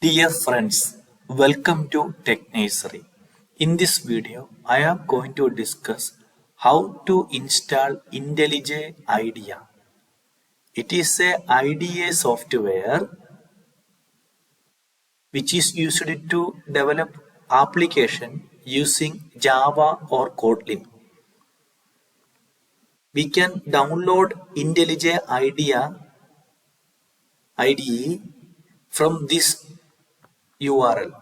Dear friends, welcome to Tech Nursery. In this video, I am going to discuss how to install IntelliJ IDEA. It is a IDEA software which is used to develop application using Java or Kotlin. We can download IntelliJ IDE from this URL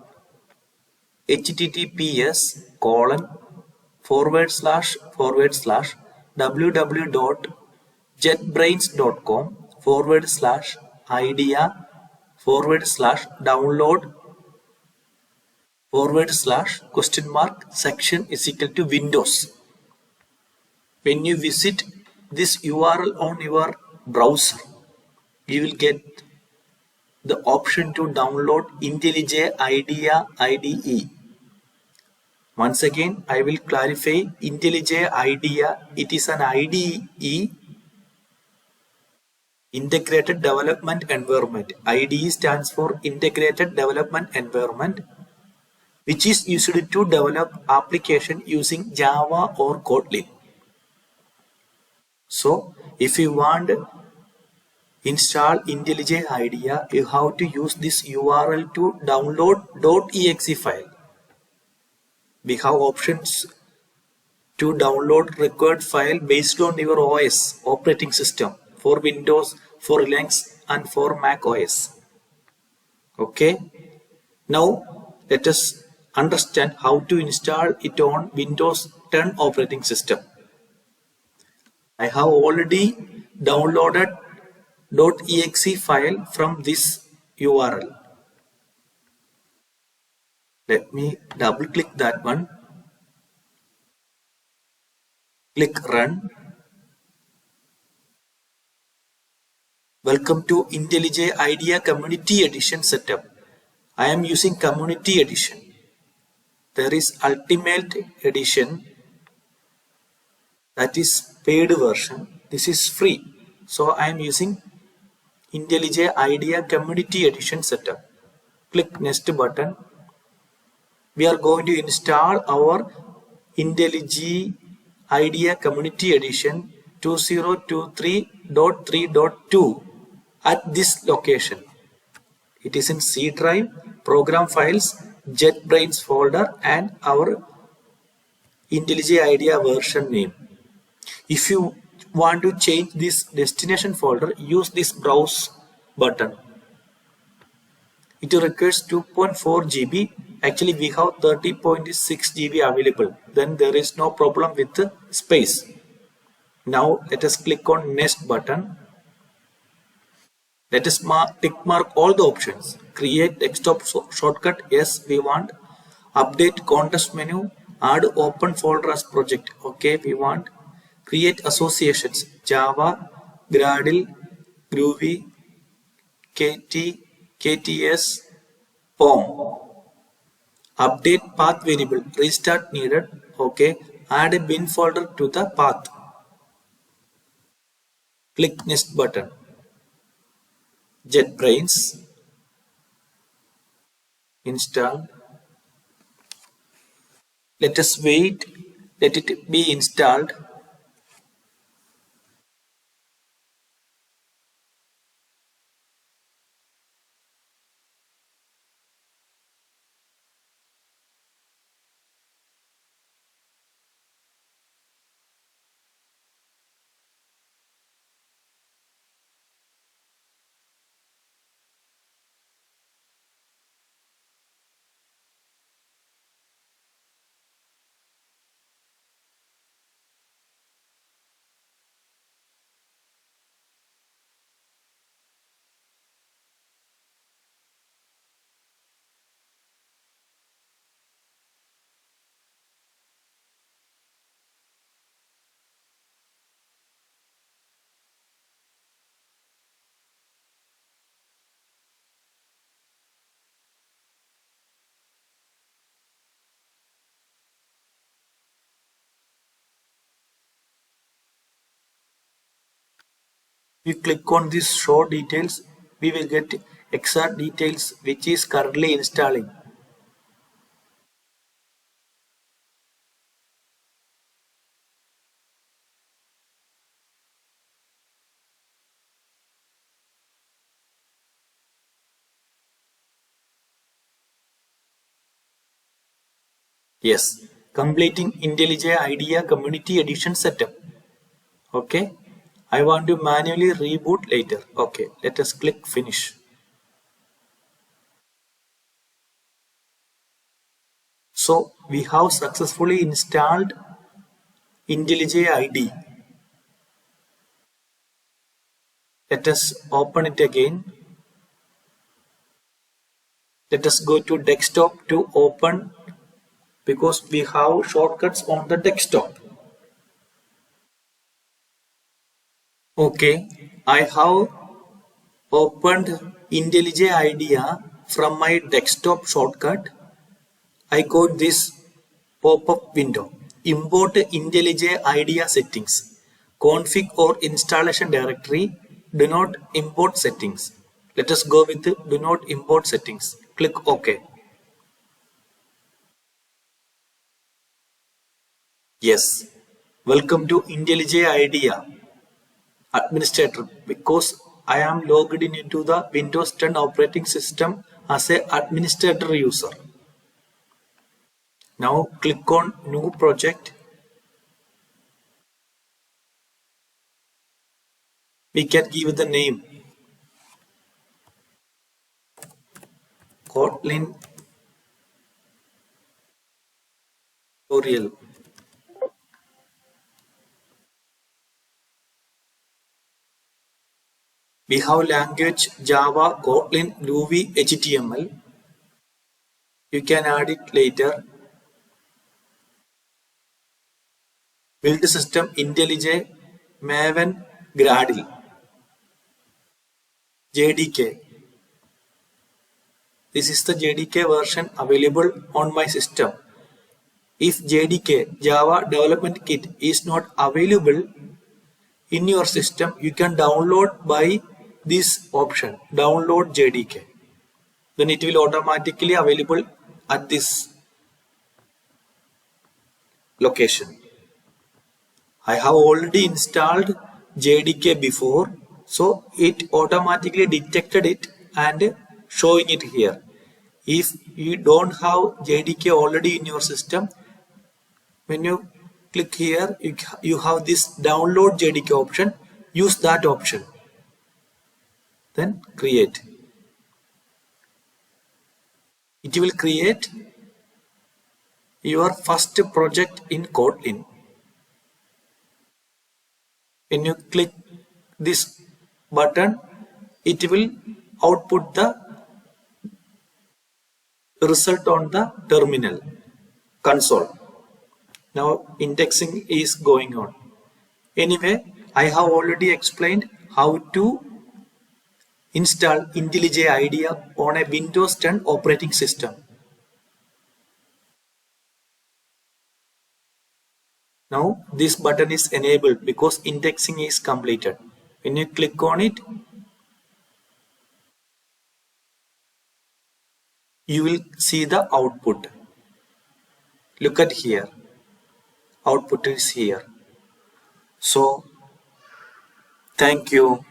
https://www.jetbrains.com/idea//download/section is equal to Windows. When you visit this URL on your browser, you will get the option to download IntelliJ IDEA IDE. Once again, I will clarify IntelliJ IDEA. It is an IDE, Integrated Development Environment. IDE stands for Integrated Development Environment, which is used to develop application using Java or Kotlin. So, if you want install IntelliJ IDEA, you have to use this URL to download .exe file. We have options to download required file based on your OS operating system for Windows, for Linux and for Mac OS. Okay. Now let us understand how to install it on Windows 10 operating system. I have already downloaded .exe file from this URL. Let me double click that one. Click run. Welcome to IntelliJ IDEA Community Edition setup. I am using Community Edition. There is Ultimate Edition, that is paid version. This is free. So I am using IntelliJ IDEA Community Edition setup. Click next button. We are going to install our IntelliJ IDEA Community Edition 2023.3.2 at this location. It is in C drive, program files, JetBrains folder and our IntelliJ IDEA version name. If you want to change this destination folder, use this browse button. It requires 2.4 GB. Actually, we have 30.6 GB available. Then there is no problem with the space. Now let us click on next button. Let us tick mark all the options. Create desktop shortcut. Yes, we want. Update context menu. Add open folder as project. Okay, we want. Create associations. Java, Gradle, Groovy, KT, KTS, POM. Update path variable. Restart needed. Okay. Add a bin folder to the path. Click next button. JetBrains. Install. Let us wait. Let it be installed. We click on this show details, we will get exact details which is currently installing. Yes, completing IntelliJ IDEA Community Edition setup. Okay, I want to manually reboot later. Okay, let us click finish. So we have successfully installed IntelliJ IDEA. Let us open it again. Let us go to desktop to open because we have shortcuts on the desktop. Okay, I have opened IntelliJ IDEA from my desktop shortcut. I got this pop-up window. Import IntelliJ IDEA settings. Config or installation directory. Do not import settings. Let us go with do not import settings. Click OK. Yes. Welcome to IntelliJ IDEA administrator because I am logged in into the Windows 10 operating system as a administrator user. Now click on new project. We can give the name Kotlin tutorial. We have language Java, Kotlin, Ruby, HTML. You can add it later. Build system IntelliJ, Maven, Gradle, JDK. This is the JDK version available on my system. If JDK, Java Development Kit, is not available in your system, you can download by this option, download JDK. Then it will automatically available at this location. I have already installed JDK before, so it automatically detected it and showing it here. If you don't have JDK already in your system, when you click here, you have this download JDK option. Use that option. Then create. It will create your first project in Kotlin. When you click this button, it will output the result on the terminal console. Now indexing is going on. Anyway, I have already explained how to install IntelliJ IDEA on a Windows 10 operating system. Now this button is enabled because indexing is completed. When you click on it, you will see the output. Look at here. Output is here. So thank you.